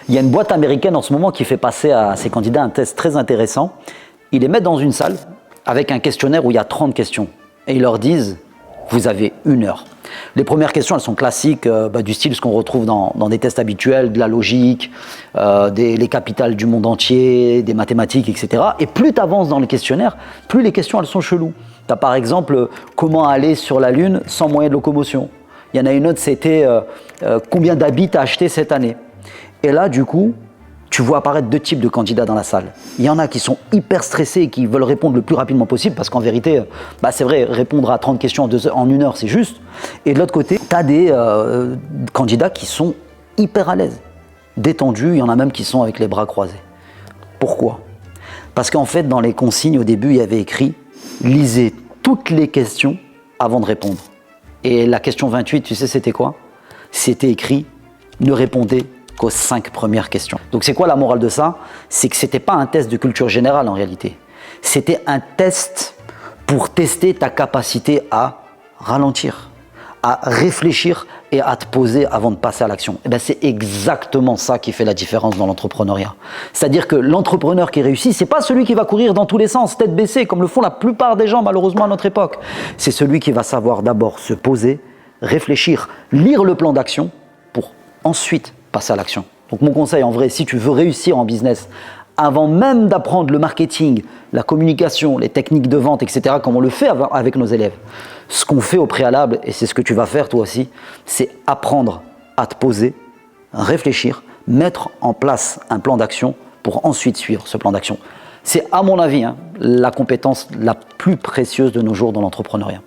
Il y a une boîte américaine en ce moment qui fait passer à ses candidats un test très intéressant. Ils les mettent dans une salle avec un questionnaire où il y a 30 questions. Et ils leur disent, vous avez 1 heure. Les premières questions, elles sont classiques, du style ce qu'on retrouve dans des tests habituels, de la logique, les capitales du monde entier, des mathématiques, etc. Et plus tu avances dans le questionnaire, plus les questions, elles sont cheloues. Tu as par exemple, comment aller sur la Lune sans moyen de locomotion. Il y en a une autre, c'était combien d'habits tu as acheté cette année. Et là, du coup, tu vois apparaître 2 types de candidats dans la salle. Il y en a qui sont hyper stressés et qui veulent répondre le plus rapidement possible parce qu'en vérité, c'est vrai, répondre à 30 questions en 1 heure, c'est juste. Et de l'autre côté, tu as des candidats qui sont hyper à l'aise, détendus, il y en a même qui sont avec les bras croisés. Pourquoi? Parce qu'en fait, dans les consignes, au début, il y avait écrit « Lisez toutes les questions avant de répondre ». Et la question 28, tu sais, c'était quoi? C'était écrit « Ne répondez qu'aux 5 premières questions ». Donc c'est quoi la morale de ça? C'est que ce n'était pas un test de culture générale en réalité. C'était un test pour tester ta capacité à ralentir, à réfléchir et à te poser avant de passer à l'action. Et bien c'est exactement ça qui fait la différence dans l'entrepreneuriat. C'est-à-dire que l'entrepreneur qui réussit, c'est pas celui qui va courir dans tous les sens, tête baissée, comme le font la plupart des gens malheureusement à notre époque. C'est celui qui va savoir d'abord se poser, réfléchir, lire le plan d'action pour ensuite passer à l'action. Donc mon conseil en vrai, si tu veux réussir en business, avant même d'apprendre le marketing, la communication, les techniques de vente, etc., comme on le fait avec nos élèves, ce qu'on fait au préalable, et c'est ce que tu vas faire toi aussi, c'est apprendre à te poser, réfléchir, mettre en place un plan d'action pour ensuite suivre ce plan d'action. C'est à mon avis la compétence la plus précieuse de nos jours dans l'entrepreneuriat.